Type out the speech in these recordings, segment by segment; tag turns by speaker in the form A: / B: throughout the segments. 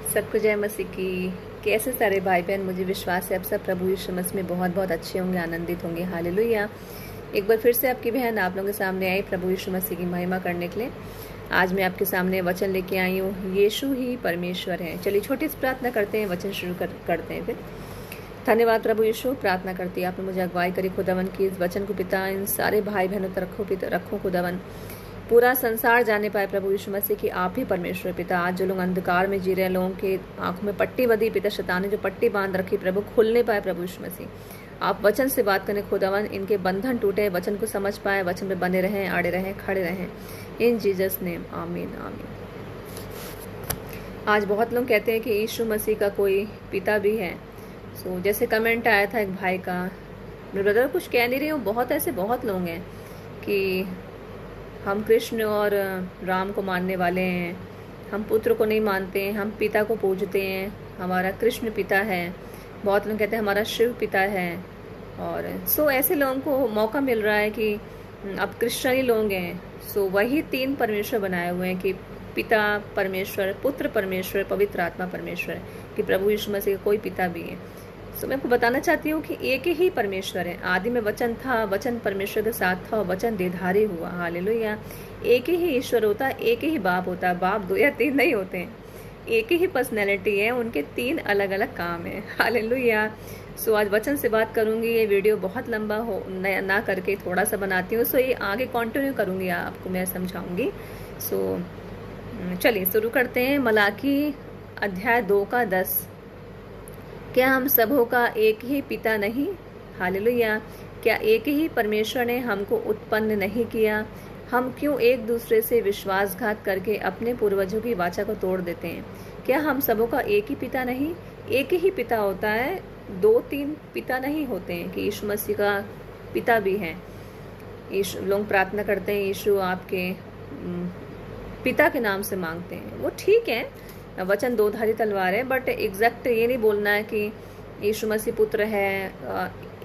A: सबको जय मसीह की। कैसे सारे भाई बहन, मुझे विश्वास है आप सब प्रभु यीशु मसीह में बहुत बहुत अच्छे होंगे, आनंदित होंगे। हालेलुया। एक बार फिर से आपकी बहन आप लोगों के सामने आई प्रभु यीशु मसीह की महिमा करने के लिए। आज मैं आपके सामने वचन लेके आई हूँ, यीशु ही परमेश्वर है। चलिए छोटी सी प्रार्थना करते हैं, वचन शुरू करते हैं। फिर धन्यवाद प्रभु यीशु। प्रार्थना करती है आपने मुझे अगुवाई करी खुदावन की। इस वचन को पिता इन सारे भाई बहनों तक रखो खुदावन। पूरा संसार जाने पाए प्रभु यीशु मसीह कि आप ही परमेश्वर पिता। आज जो लोग अंधकार में जी रहे हैं, लोगों के आंखों में पट्टी बंधी पिता, शैतान ने जो पट्टी बांध रखी प्रभु, खुलने पाए प्रभु यीशु मसीह। आप वचन से बात करने खुदावन, इनके बंधन टूटे, वचन को समझ पाए, वचन में बने रहें, आड़े रहें, खड़े रहें। इन जीसस नेम आमीन आमीन। आज बहुत लोग कहते हैं कि यीशु मसीह का कोई पिता भी है। सो जैसे कमेंट आया था एक भाई का, ब्रदर कुछ कह नहीं रही हूँ, बहुत लोग हैं कि हम कृष्ण और राम को मानने वाले हैं, हम पुत्र को नहीं मानते हैं, हम पिता को पूजते हैं, हमारा कृष्ण पिता है। बहुत लोग कहते हैं हमारा शिव पिता है। और सो ऐसे लोगों को मौका मिल रहा है कि अब क्रिश्चियनी लोग हैं, सो वही तीन परमेश्वर बनाए हुए हैं कि पिता परमेश्वर, पुत्र परमेश्वर, पवित्र आत्मा परमेश्वर, कि प्रभु यीशु मसीह का कोई पिता भी है। सो मैं आपको बताना चाहती हूँ कि एक ही परमेश्वर है। आदि में वचन था, वचन परमेश्वर के साथ था और वचन देहधारी हुआ। हालेलुया। एक ही ईश्वर होता है, एक ही बाप होता है। बाप दो या तीन नहीं होते हैं, एक ही पर्सनैलिटी है, उनके तीन अलग अलग काम है। हालेलुया। सो आज वचन से बात करूंगी। ये वीडियो बहुत लंबा हो ना करके थोड़ा सा बनाती हूँ। सो ये आगे कंटिन्यू करूंगी, आपको मैं समझाऊंगी। सो चलिए शुरू करते हैं। मलाकी अध्याय 2:10। क्या हम सबों का एक ही पिता नहीं? हालेलुया। क्या एक ही परमेश्वर ने हमको उत्पन्न नहीं किया? हम क्यों एक दूसरे से विश्वासघात करके अपने पूर्वजों की वाचा को तोड़ देते हैं? क्या हम सबों का एक ही पिता नहीं? एक ही पिता होता है, 2-3 पिता नहीं होते हैं कि यीशु मसीह का पिता भी है। यीशु लोग प्रार्थना करते हैं, यीशु आपके पिता के नाम से मांगते हैं, वो ठीक है, वचन दो-धारी तलवार है, बट एग्जैक्ट ये नहीं बोलना है कि यीशु मसीह पुत्र है।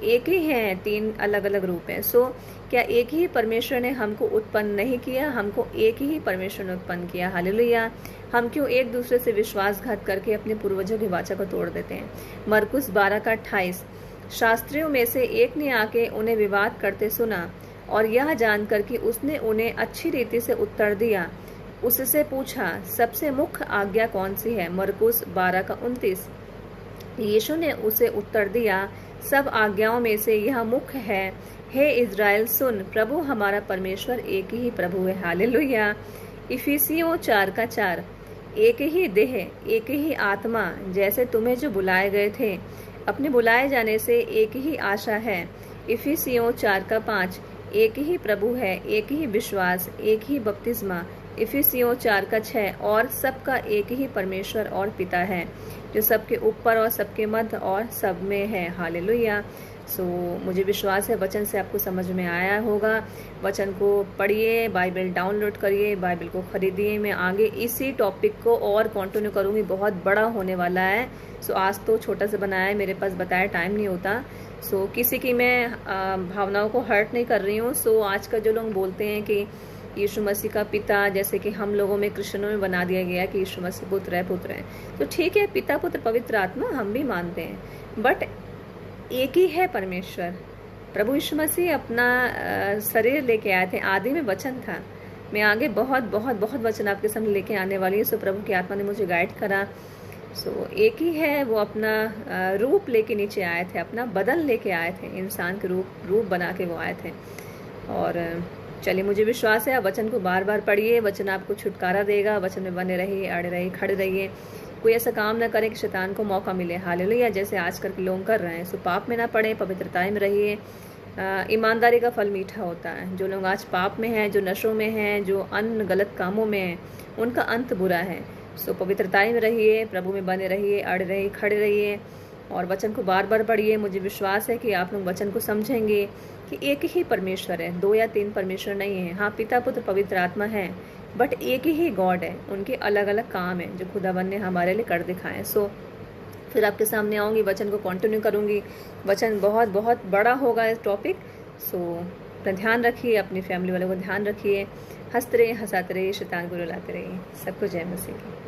A: एक ही है, तीन अलग अलग रूप हैं। सो क्या एक ही परमेश्वर ने हमको उत्पन्न नहीं किया? हमको एक ही परमेश्वर ने उत्पन्न किया। हालेलुया। हम क्यों एक दूसरे से विश्वासघात करके अपने पूर्वजों की वाचा को तोड़ देते हैं? मरकुस 12:28। शास्त्रियों में से एक ने आके उन्हें विवाद करते सुना और यह जानकर कि उसने उन्हें अच्छी रीति से उत्तर दिया, उससे पूछा, सबसे मुख्य आज्ञा कौन सी है? मरकुस 12:29। यीशु ने उसे उत्तर दिया, सब आज्ञाओं में से यह मुख्य है, हे इज़राइल सुन, प्रभु हमारा परमेश्वर एक ही प्रभु है। हालेलुया। इफिसियों 4:4। एक ही देह, एक ही आत्मा, जैसे तुम्हें जो बुलाए गए थे, अपने बुलाए जाने से एक ही आशा है। इफिसियों 4:5। एक ही प्रभु है, एक ही विश्वास, एक ही बपतिस्मा। इफिसियों 4:6। और सबका एक ही परमेश्वर और पिता है, जो सबके ऊपर और सबके मध्य और सब में है। हालेलुया। सो मुझे विश्वास है वचन से आपको समझ में आया होगा। वचन को पढ़िए, बाइबल डाउनलोड करिए, बाइबल को खरीदिए। मैं आगे इसी टॉपिक को और कंटिन्यू करूँगी, बहुत बड़ा होने वाला है। सो आज तो छोटा सा बनाया है, मेरे पास बताया टाइम नहीं होता। सो किसी की मैं भावनाओं को हर्ट नहीं कर रही हूँ। सो आज का जो लोग बोलते हैं कि यीशु मसीह का पिता, जैसे कि हम लोगों में क्रिश्चियनों में बना दिया गया कि यीशु मसीह पुत्र है, तो ठीक है, पिता पुत्र पवित्र आत्मा हम भी मानते हैं, बट एक ही है परमेश्वर। प्रभु यीशु मसीह अपना शरीर लेके आए थे, आदि में वचन था। मैं आगे बहुत वचन आपके सामने लेके आने वाली है। सो प्रभु की आत्मा ने मुझे गाइड करा। सो एक ही है, वो अपना रूप लेके नीचे आए थे, अपना बदन लेके आए थे, इंसान के रूप बना के वो आए थे। और चलिए मुझे विश्वास है, वचन को बार बार पढ़िए, वचन आपको छुटकारा देगा। वचन में बने रहिए, अड़े रहिए, खड़े रहिए। कोई ऐसा काम ना करें कि शैतान को मौका मिले। हालेलुया। जैसे आजकल के लोग कर रहे हैं। सो पाप में ना पड़े, पवित्रता में रहिए। ईमानदारी का फल मीठा होता है। जो लोग आज पाप में हैं, जो नशों में हैं, जो अन्य गलत कामों में हैं, उनका अंत बुरा है। सो पवित्रता में रहिए, प्रभु में बने रहिए, अड़े रहिए, खड़े रहिए और वचन को बार बार पढ़िए। मुझे विश्वास है कि आप लोग वचन को समझेंगे कि एक ही परमेश्वर है, 2 या 3 परमेश्वर नहीं है। हाँ, पिता पुत्र पवित्र आत्मा है, बट एक ही गॉड है। उनके अलग अलग काम है जो खुदावन ने हमारे लिए कर दिखाए। सो फिर आपके सामने आऊँगी, वचन को कंटिन्यू करूँगी। वचन बहुत बड़ा होगा इस टॉपिक। सो अपना ध्यान रखिए, अपनी फैमिली वालों को ध्यान रखिए। हंसते रहिए, हंसाते रहिए, शैतान को रुलाते रहिए। सबको जय मसीह की।